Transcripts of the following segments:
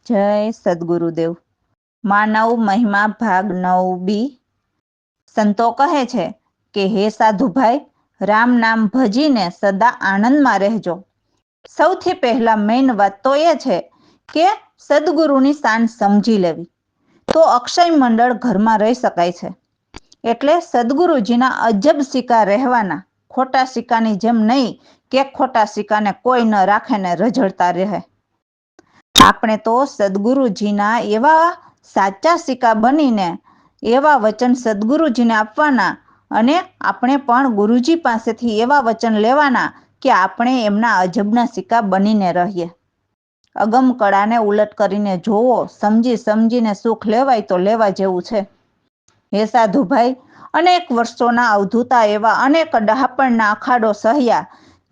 જય સદગુરુદેવ। માનવ મહિમા ભાગ 9B। સંતો કહે છે કે હે સાધુભાઈ, રામ નામ ભજીને સદા આનંદમાં રહેજો। સૌથી પહેલા મેઇન વાત તો એ છે કે સદગુરુની શાન સમજી લેવી, તો અક્ષય મંડળ ઘરમાં રહી શકાય છે। એટલે સદગુરુજીના અજબ સિક્કા રહેવાના, ખોટા સિક્કાની જેમ નહીં કે ખોટા સિક્કાને કોઈ ન રાખે ને રઝળતા રહે। આપણે તો સદગુરુજીના એવા સાચા સિક્કા બનીને એવા વચન સદગુરુજીને આપવાના, અને આપણે પણ ગુરુજી પાસેથી એવા વચન લેવાના કે આપણે એમના અજબના સિક્કા બનીને રહીએ। અગમ કળાને ઉલટ કરીને જોવો, સમજી સમજીને સુખ લેવાય તો લેવા જેવું છે। હે સાધુભાઈ, અનેક વર્ષોના અવધૂતા એવા અનેક ડહાપણના અખાડો સહ્યા,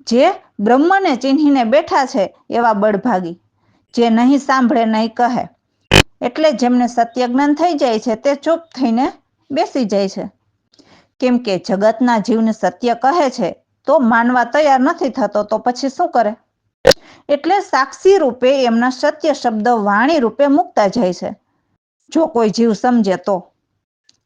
જે બ્રહ્મને ચીંધીને બેઠા છે એવા બળભાગી, જે નહીં સાંભળે નહીં કહે। એટલે જેમને સત્ય જ્ઞાન થઈ જાય છે તે ચૂપ થઈને બેસી જાય છે, કેમ કે જગતના જીવને સત્ય કહે છે તો માનવા તૈયાર નથી થતો, તો પછી શું કરે? એટલે સાક્ષી રૂપે એમના સત્ય શબ્દ વાણી રૂપે મૂકતા જાય છે, જો કોઈ જીવ સમજે તો।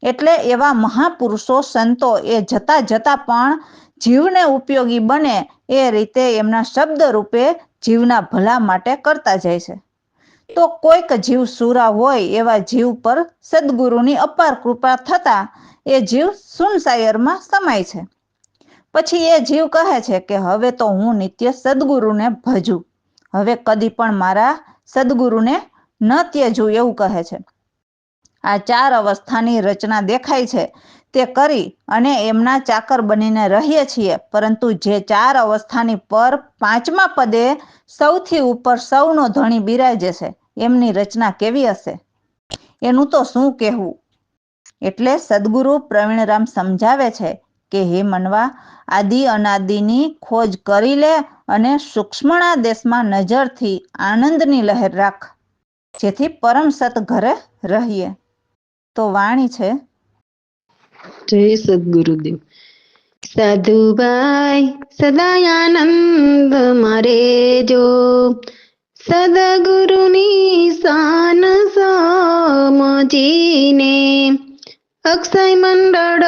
એટલે એવા મહાપુરુષો સંતો એ જતા જતા પણ જીવને ઉપયોગી બને એ રીતે એમના શબ્દ રૂપે જીવના ભલા માટે કરતા જાય છે। તો કોઈક જીવ સુરા હોય એવા જીવ પર સદગુરુની અપાર કૃપા થતા એ જીવ સુનસાયરમાં સમાય છે। પછી એ જીવ કહે છે કે હવે તો હું નિત્ય સદગુરુને ભજું, હવે કદી પણ મારા સદગુરુને ન ત્યજું, એવું કહે છે। આ 4 અવસ્થાની રચના દેખાય છે તે કરી અને એમના ચાકર બનીને રહીએ છીએ, પરંતુ જે 4 અવસ્થાની પર 5મા પદે સૌથી ઉપર સૌનો ધણી બિરાજે છે, એમની રચના કેવી હશે એનું તો શું કહેવું। એટલે સદગુરુ પ્રવીણરામ સમજાવે છે કે હે મનવા, આદિ અનાદિની ખોજ કરી લે અને સૂક્ષ્મણા દેશમાં નજરથી આનંદની લહેર રાખ, જેથી પરમ સત ઘરે રહીએ। તો વાણી છે। જય સદગુરુદેવ। સાધુભાઈ સદા આનંદ મારે જો, સદગુરુની શાન સમજીને અક્ષય મંડળ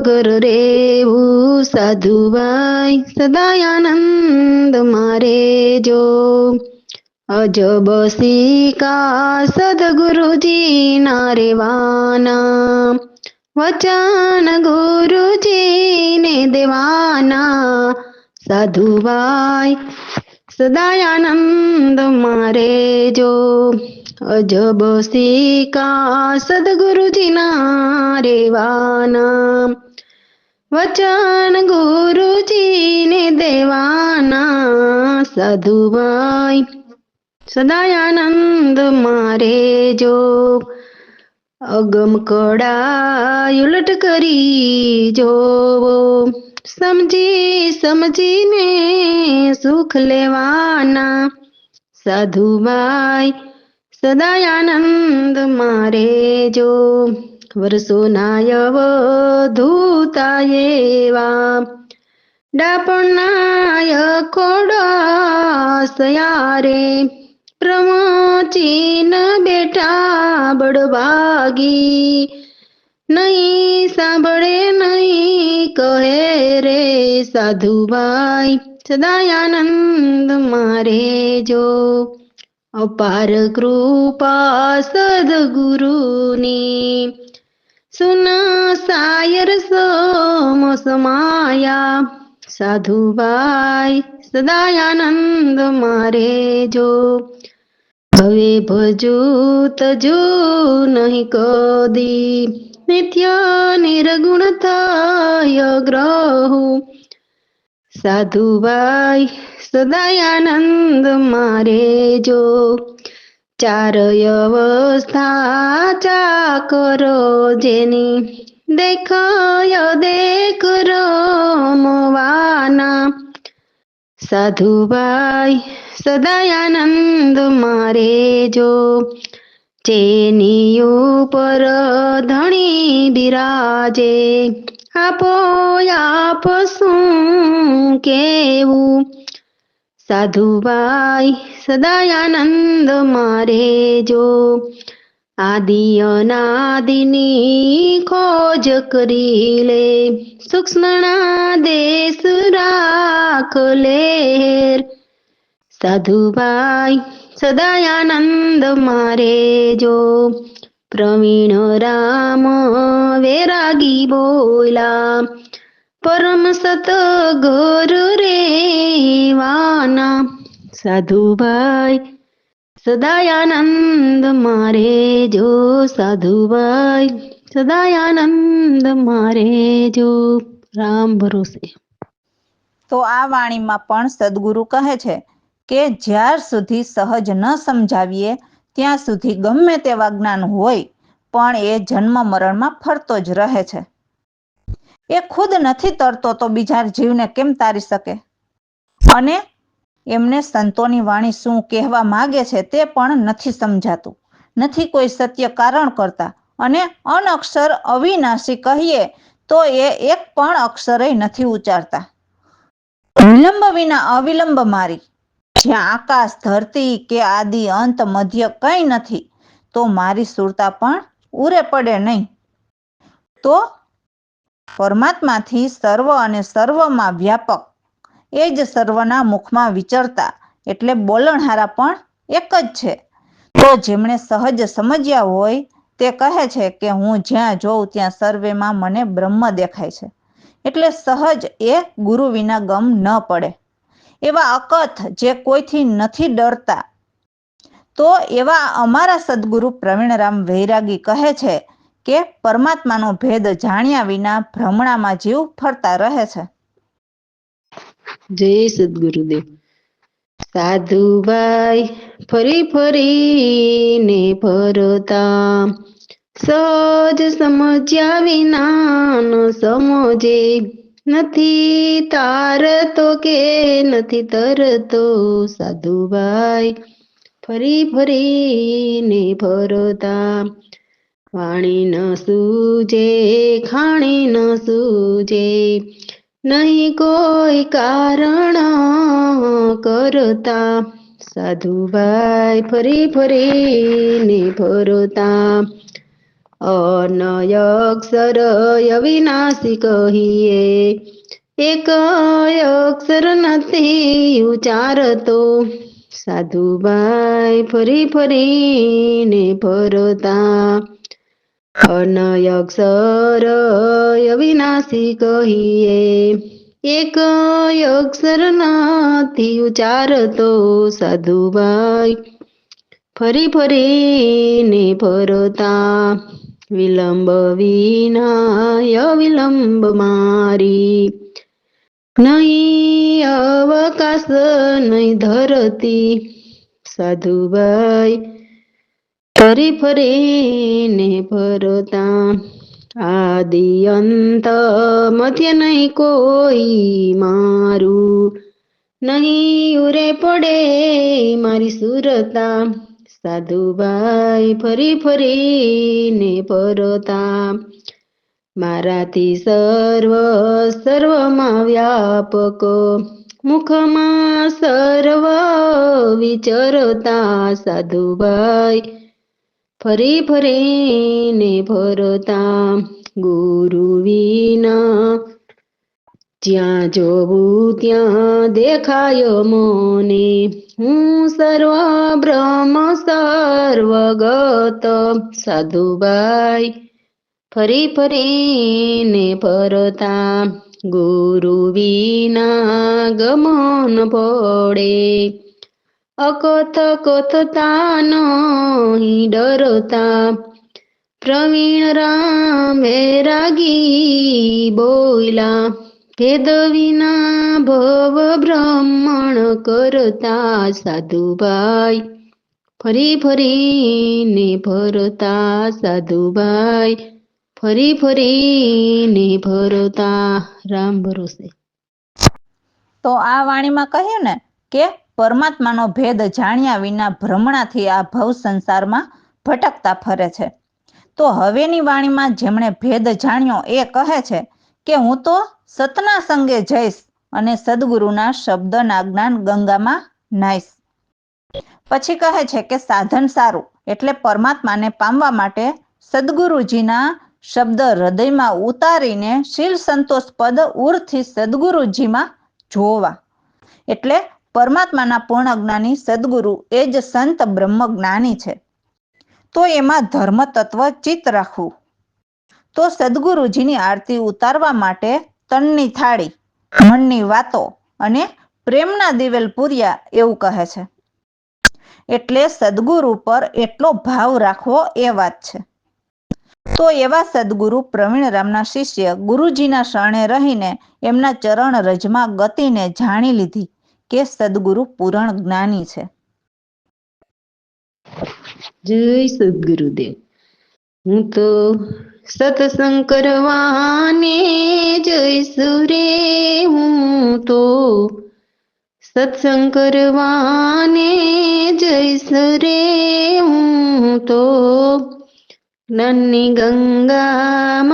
ઘર રેવું। સાધુભાઈ સદા આનંદ મારે જો, અજબ સિક્કા સદગુરુજી ના રેવાના, વચન ગુરુજીને દેવાના। સાધુભાઈ સદા આનંદ મારે જો, અજબ સિક્કા સદગુરુજીના રેવાના, વચન ગુરુજીને દેવાના। સાધુભાઈ સદા આનંદ મારે જો, અગમ કળા ઉલટ કરી જોવો, સમજી સમજીને સુખ લેવાના। સાધુભાઈ સદા આનંદ મારે જો, વર્ષોના અવધૂતા એવા ડાપણના ખોડા સયારે, પ્રમોચીન બેઠા બળભાગી, નહીં સાંભળે નહીં કહે રે। સાધુભાઈ સદા આનંદ મારે જો, અપાર કૃપા સદગુરુની, સુન સાયર સમ સમાયા। સાધુભાઈ સદા આનંદ મારે જો, હવે ભજું તજું નહીં કદી, નિત્ય નિર્ગુણ થય ગ્રહું। સાધુભાઈ સદા આનંદ મારે જો, 4 અવસ્થા ચાકરો જેની, દેખય દેખ રમવાના। સાધુભાઈ સદા આનંદ મારે જો, જેની ઉપર ધણી બિરાજે, આપો આપ શું કેવું। સાધુભાઈ સદાય આનંદમાં રહેજો. આદિ અનાદિની ખોજ કરી લે, સૂક્ષ્મણા દેશ રાખ લેર. સાધુભાઈ સદાય આનંદમાં રહેજો. પ્રવીણ રામ વૈરાગી બોલા, પરમ સત ઘર રેવાના. સાધુભાઈ સદાય આનંદમાં રહેજો. સાધુભાઈ સદાય આનંદમાં રહેજો. રામ ભરોસે. તો આ વાણીમાં પણ સદગુરુ કહે છે કે જ્યાર સુધી સહજ ન સમજાવીએ ત્યાં સુધી ગમે તેવા જ્ઞાન હોય પણ એ જન્મ મરણમાં ફરતો જ રહે છે. એ ખુદ નથી તરતો તો બીજા જીવને કેમ તારી શકે? અને એમને સંતોની વાણી શું કહેવા માગે છે તે પણ નથી સમજાતું, નથી કોઈ સત્ય કારણ કરતા. અને અનક્ષર અવિનાશી કહીએ તો એ એક પણ અક્ષરે નથી ઉચ્ચારતા. વિલંબ વિના અવિલંબ મારી, જ્યાં આકાશ ધરતી કે આદિ અંત મધ્ય કંઈ નથી તો મારી સુરતા પણ ઉરે પડે નહીં. તો પરમાત્માથી સર્વ અને સર્વમાં વ્યાપક, એ જ સર્વના મુખમાં વિચરતા એટલે બોલણહારા પણ એક જ છે. તો જેમણે સહજ સમજ્યા હોય તે કહે છે કે હું જ્યાં જોઉં ત્યાં સર્વેમાં મને બ્રહ્મ દેખાય છે. એટલે સહજ એ ગુરુ વિના ગમ ન પડે. એવા અકથ જે કોઈથી નથી ડરતા. તો એવા અમારા સદગુરુ પ્રવીણરામ વૈરાગી કહે છે કે પરમાત્માનો ભેદ જાણ્યા વિના ભ્રમણામાં જીવ ફરતા રહે છે. જય સદગુરુદેવ. સાધુભાઈ ફરી ફરીને ફરતા, સહજ સમજ્યા વિના ન સમજે. નથી તારતો કે નથી તરતો. સાધુભાઈ ફરી ફરીને ફરતા, વાણી ન સૂજે ખાણી ન સૂજે. નહીં કોઈ કારણ કરતા. સાધુભાઈ ફરી ફરીને ફરતા, અનય અક્ષર અવિનાશી કહીએ. એક અક્ષર નથી ઉચ્ચારતો. સાધુભાઈ ફરી ફરીને ફરતા, અનય અક્ષર અવિનાશી કહીએ. એક અક્ષર નથી ઉચ્ચારતો. સાધુભાઈ ફરી ફરીને ફરતા, વિલંબ વિના અવિલંબ મારી. નહીં અવકાશ નહીં ધરતી. સાધુભાઈ ફરી ફરીને ફરતા, આદિ અંત મધ્ય નહીં કોઈ મારું. નહીં ઉરે પડે મારી સુરતા. સાધુભાઈ ફરી ફરીને ફરતા, મારાથી સર્વમાં વ્યાપક. મુખમાં સર્વ વિચરતા. સાધુભાઈ ફરી ફરીને ફરતા, ગુરુ વિના જ્યાં જોવું ત્યાં દેખાય મને. હું સર્વ બ્રહ્મ સર્વગત. સાધુભાઈ ફરી ફરીને ફરતા, ગુરુ વિના ગમન પડે. અકથ કથતા નહીં ડરતા. પ્રવીણ રામ વૈરાગી બોલા, ભેદ વિના ભવ બ્રહ્મણ કરતા. સાધુભાઈ ફરી ફરીને ફરતા. સાધુભાઈ ફરી ફરીને ફરતા. રામ ભરોસે. તો આ વાણીમાં કહ્યું ને કે પરમાત્માનો ભેદ જાણ્યા વિના ભ્રમણાથી આ ભવ સંસારમાં ભટકતા ફરે છે. તો હવેની વાણીમાં જેમણે ભેદ જાણ્યો એ કહે છે કે હું તો સતના સંગે જઈશ અને સદગુરુના શબ્દના જ્ઞાન ગંગામાં નાઈશ. પછી કહે છે કે સાધન સારું એટલે પરમાત્માને પામવા માટે સદગુરુજીના શબ્દ હૃદયમાં ઉતારીને શીલ સંતોષ પદ ઉરથી સદગુરુજીમાં જોવા. એટલે પરમાત્માના પૂર્ણ જ્ઞાની સદગુરુ એ જ સંત બ્રહ્મ જ્ઞાની છે. તો એમાં ધર્મ તત્વ ચિત્ત રાખવું. તો સદગુરુજીની આરતી ઉતારવા માટે તનની થાળી, મનની વાતો અને પ્રેમના દિવેલ પૂર્યા એવું કહે છે. એટલે સદગુરુ પર એટલો ભાવ રાખવો એ વાત છે. તો એવા સદગુરુ પ્રવીણરામના શિષ્ય ગુરુજીના શરણે રહીને એમના ચરણ રજમાં ગતિને જાણી લીધી કે સદગુરુ પૂરણ જ્ઞાની છે. જય સદગુરુદેવ. હું તો સત્સંગ કરવાને જઈશું રે, હું તો સત્સંગ કરવાને જઈશું રે, હું તો જ્ઞાનની ગંગામાં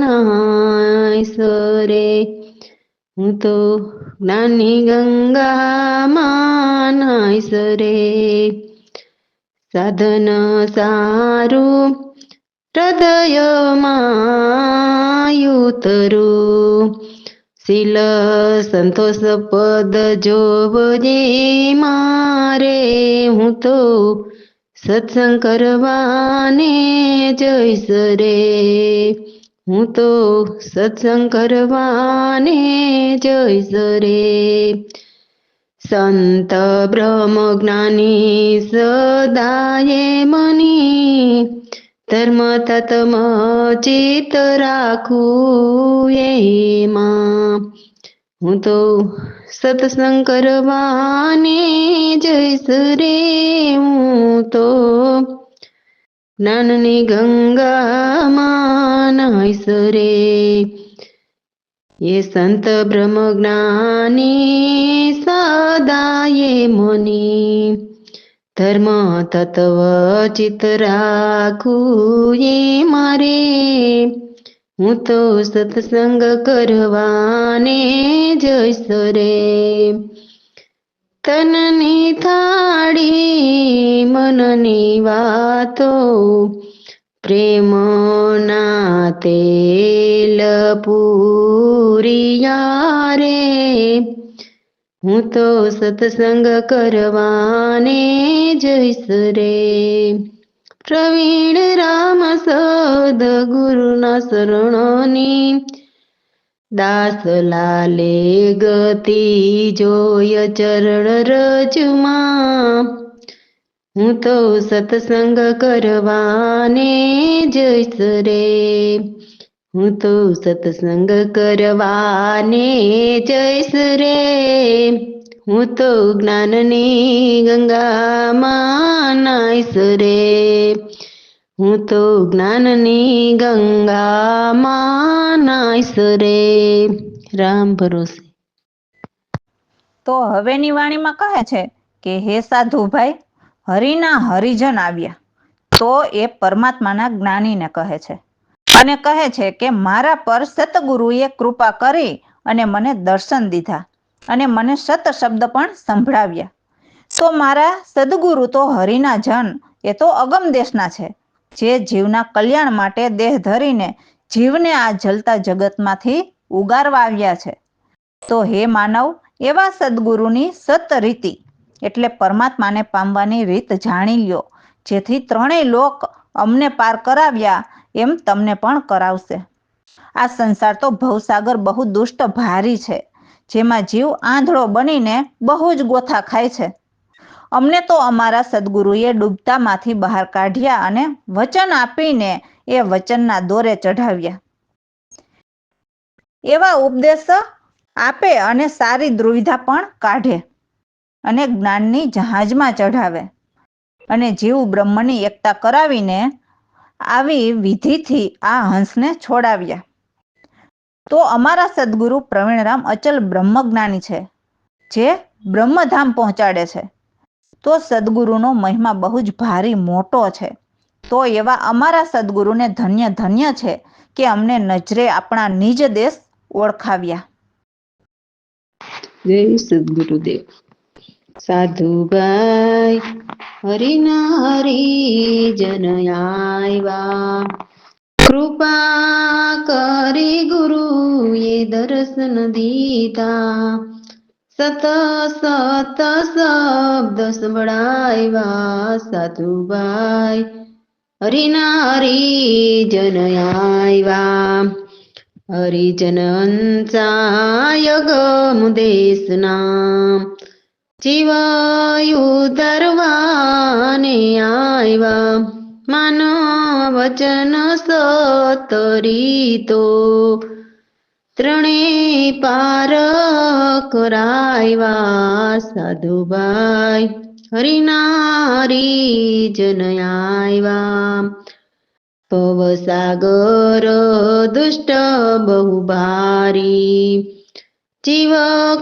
નાઈશું રે, હું તો જ્ઞાનની ગંગામાં નાઈશું રે. સાધન સારું હૃદયમાં ઉતરું, શીલ સંતોષ પદ જોવજે મારે, હું તો સત્સંગ કરવાને જઈશ રે, હું તો સત્સંગ કરવાને જઈશ રે. સંત બ્રહ્મ જ્ઞાની સદાયે મની, ધર્મ તત્મ ચિત્ત રાખું એમાં, હું તો સત્સંગ કરવાને જઈશ રે, હું તો જ્ઞાનની ગંગામાં નાઈશ રે. એ સંત બ્રહ્મ જ્ઞાની સદાયે મુની, ધર્મ તત્વ ચિત્ત રાખું એ મારે, હું તો સત્સંગ કરવાને જઈશ રે. તનની થાળી મનની વાતો, પ્રેમના તેલ પૂરિયા રે, હું તો સત્સંગ કરવાને જઈશ રે. પ્રવીણ રામ સદગુરુના શરણોની, દાસ લાલે ગતિ જોય ચરણ રજમાં, હું તો સત્સંગ કરવાને જઈશ રે, હું તો સત્સંગ કરવાને જઈશ રે, હું તો જ્ઞાનની ગંગામાં નાઈશ રે, હું તો જ્ઞાનની ગંગામાં નાઈશ રે. રામ ભરોસે. તો હવેની વાણીમાં કહે છે કે હે સાધુભાઈ, હરિના હરિજન આવ્યા. તો એ પરમાત્માના જ્ઞાનીને કહે છે અને કહે છે કે મારા પર સતગુરુએ કૃપા કરી અને મને દર્શન દીધા અને મને સત શબ્દ પણ સંભળાવ્યા. તો મારા સદગુરુ તો હરિના જન એ તો અગમ દેશના છે, જે જીવના કલ્યાણ માટે દેહ ધરીને જીવને આ જલતા જગતમાંથી ઉગારવા આવ્યા છે. તો હે માનવ, એવા સદગુરુની સત રીતિ એટલે પરમાત્માને પામવાની રીત જાણી લ્યો, જેથી ત્રણેય લોક અમને પાર કરાવ્યા એમ તમને પણ કરાવશે. આ સંસાર તો ભવસાગર બહુ દુષ્ટ ભારી છે, જેમાં જીવ આંધળો બનીને બહુ જ ગોથા ખાય છે. અમને તો અમારા સદગુરુએ ડૂબતામાંથી બહાર કાઢ્યા અને વચન આપીને એ વચનના દોરે ચઢાવ્યા. એવા ઉપદેશ આપે અને સારી દુવિધા પણ કાઢે અને જ્ઞાનની જહાજમાં ચઢાવે અને જીવ બ્રહ્મની એકતા કરાવીને આવી વિધિથી આ હંસને છોડાવ્યા. તો અમારા સદગુરુ પ્રવીણરામ અચલ બ્રહ્મજ્ઞાની છે, જે બ્રહ્મધામ પહોંચાડે છે. તો સદગુરુનો મહિમા બહુ જ ભારી મોટો છે. તો એવા અમારા સદગુરુને ધન્ય ધન્ય છે કે અમને નજરે આપણા નિજ દેશ ઓળખાવ્યા. જય સદગુરુદેવ. સાધુભાઈ હરિના હરિ જન આવ્યા, કૃપા કરી ગુરુએ દર્શન દીધા, સત સત શબ્દ સંભળાવ્યા. સાધુભાઈ હરિના હરિ જન આવ્યા, હરિજન હંસાય ગમ દેશના, જીવાયુ ધરવાને આવ્યા. માનવ વચન સતરીતો, ત્રણે પાર કરાવ્યા. સાધુભાઈ હરિના હરિ જન આવ્યા, ભવસાગર દુષ્ટ બહુ ભારી, જીવ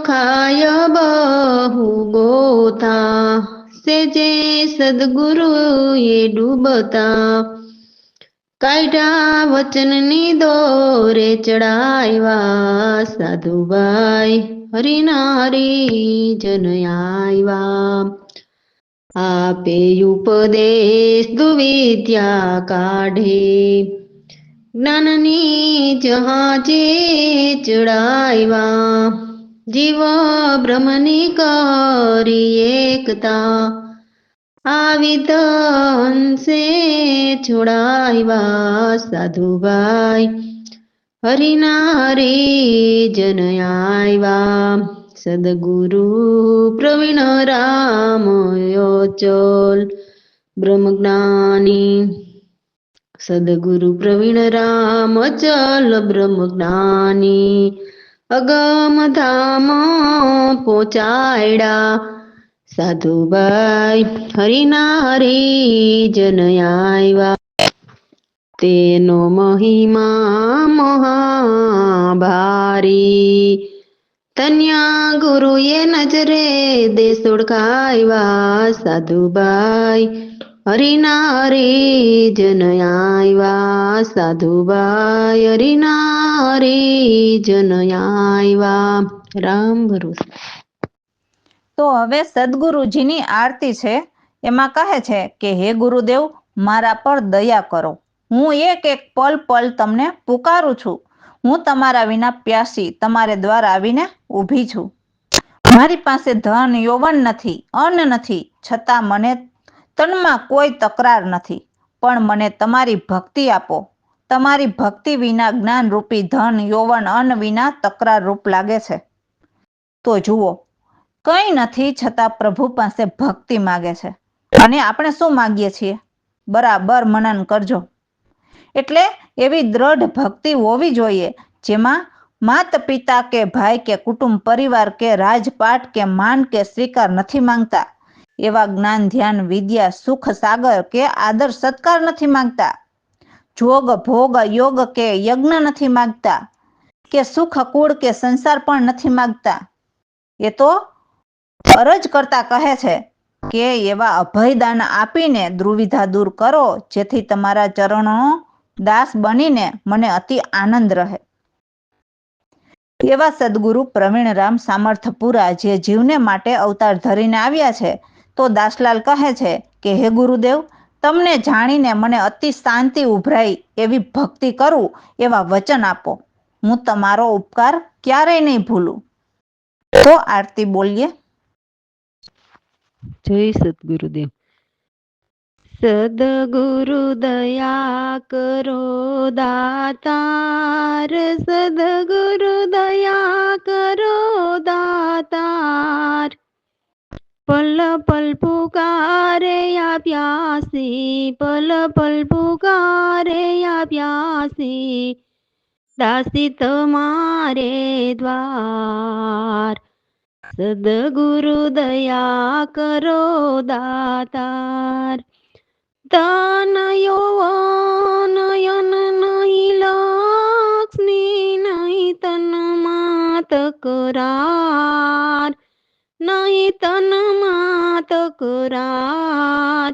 ખાય બહુ ગોથા, સેજે સદગુરુએ ડૂબતા, કાઢ્યા વચનની દોરે ચડાવ્યા. સાધુભાઈ હરિના હરિ જન આવ્યા, આપે ઉપદેશ દુવિદ્યા કાઢે, જ્ઞાનની જહાજે ચડાવ્યા. જીવ બ્રહ્મની કરી એકતા, આવિધ અંશે છોડાવ્યા. સાધુભાઈ હરિના હરિ જન આવ્યા, સદગુરુ પ્રવીણ રામ યોચલ બ્રહ્મજ્ઞાની, સદગુરુ પ્રવીણ રામ અચલ બ્રહ્મજ્ઞાની, અગમ ધામ પહોંચાડ્યા. સાધુભાઈ હરિના હરિ જન આવ્યા, તેનો મહિમા મહાભારી, ધન્ય ગુરુએ નજરે દેશ ઓળખાવ્યા. સાધુભાઈ હરિના હરિ જન આવ્યા, સાધુભાઈ હરિના હરિ જન આવ્યા. રામ ભરોસે. તો હવે સદગુરુજીની આરતી છે. એમાં કહે છે કે હે ગુરુદેવ, મારા પર દયા કરો. હું એક એક પલ પલ તમને પુકારું છું. હું તમારા વિના પ્યાસી તમારે દ્વાર આવીને ઊભી છું. મારી પાસે ધન યૌવન નથી, અન્ન નથી, છતાં મને તનમાં કોઈ તકરાર નથી. પણ મને તમારી ભક્તિ આપો. તમારી ભક્તિ વિના જ્ઞાન રૂપી ધન યૌવન અન્ન વિના તકરાર રૂપ લાગે છે. તો જુઓ, કંઈ નથી છતાં પ્રભુ પાસે ભક્તિ માગે છે. અને આપણે શું માગીએ છીએ? બરાબર મનન કરજો. એટલે એવી દ્રઢ ભક્તિ હોવી જોઈએ જેમાં માત પિતા કે ભાઈ કે કુટુંબ પરિવાર કે રાજપાટ કે માન કે સ્વીકાર નથી માંગતા. એવા જ્ઞાન ધ્યાન વિદ્યા સુખ સાગર કે આદર સત્કાર નથી માંગતા. જોગ ભોગ યોગ કે યજ્ઞ નથી માંગતા. કે સુખ કુળ કે સંસાર પણ નથી માંગતા. એ તો અરજ કરતા કહે છે કે એવા અભયદાન આપીને દુર્વિધા દૂર કરો, જેથી તમારા ચરણો દાસ બનીને મને અતિ આનંદ રહે. એવા સદગુરુ પ્રવીણરામ સામર્થપુરા જે જીવને માટે અવતાર ધરીને આવ્યા છે. તો દાસલાલ કહે છે કે હે ગુરુદેવ, તમને જાણીને મને અતિ શાંતિ ઉભરાઈ એવી ભક્તિ કરું એવા વચન આપો. હું તમારો ઉપકાર ક્યારેય નહીં ભૂલું. તો આરતી બોલીએ. જય સદગુરુદેવ. સદગુરુ દયા કરો દાતાર, સદગુરુ દયા કરો દાતાર, પલ પલ પુકારે પ્યાસી, પલ પલ પુકારે પ્યાસી, દાસી તમારે દ્વાર, સદગુરુ દયા કરો દાતાર. દાન યૌવન નયન નહીં લક્ષ્મી, નહીં તનમાં તકરાર, નહીં તનમાં તકરાર,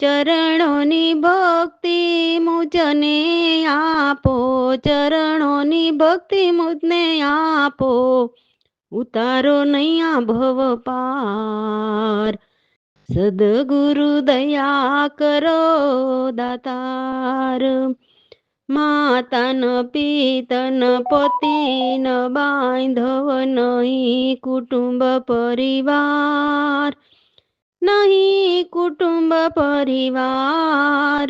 ચરણોની ભક્તિ મુજને આપો, ચરણોની ભક્તિ મુજને આપો, ઉતારો નૈયા ભવ પાર. સદગુરુ દયા કરો દાતાર. માતન પિતન પતિન બાંધવ નહીં કુટુંબ પરિવાર. નહીં કુટુંબ પરિવાર.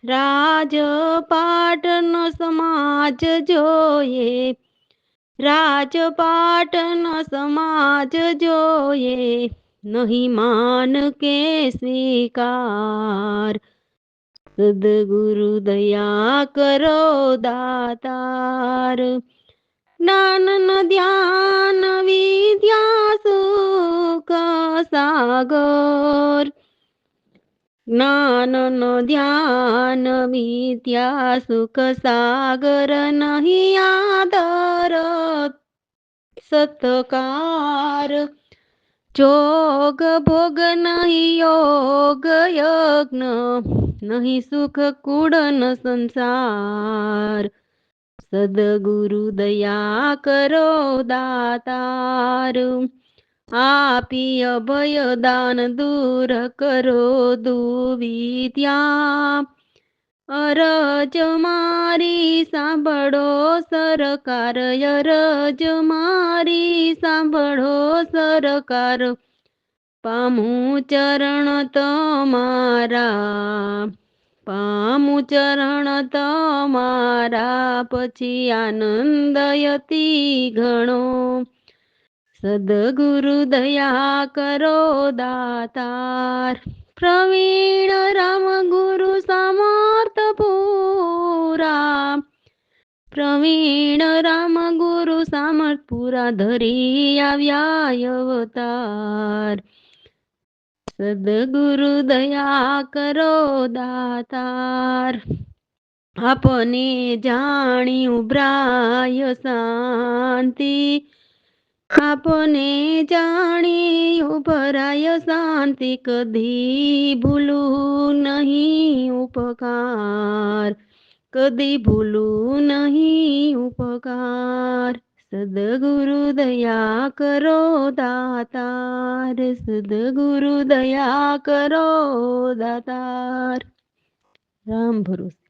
રાજપાટનો સમાજ જોઈએ. રાજપાટનો સમાજ જોઈએ. નહીં માન કે સ્વીકાર. સદગુરુ દયા કરો દાતાર. જ્ઞાન ધ્યાન વિદ્યા સુખ સાગર. જ્ઞાન ધ્યાન વિદ્યા સુખ સાગર. નહીં આદર સત્કાર. જોગ ભોગ નહીં યોગ યજ્ઞ. નહીં સુખ કુળન સંસાર. સદગુરુ દયા કરો દાતાર. આપી અભય દાન દૂર કરો દુવિદ્યા. અરજ મારી સાંભળો સરકાર. અરજ મારી સાંભળો સરકાર. પામું ચરણ તમારા. પામું ચરણ તમારા પછી આનંદ યતિ ઘણો. સદગુરુ દયા કરો દાતાર. પ્રવીણ રામ ગુરુ સમર્થ પુરા. પ્રવીણ રામ ગુરુ સમર્થ પુરા ધરી આવ્યા અવતાર. સદગુરુ દયા કરો દાતાર. આપને જાણી ઉભરાય શાંતિ. આપને જાણી ઉભરાય શાંતિ. કદી ભૂલું નહીં ઉપકાર. કદી ભૂલું નહીં ઉપકાર. સદગુરુ દયા કરો દાતાર. સદગુરુ દયા કરો દાતાર. રામ ભરોસે.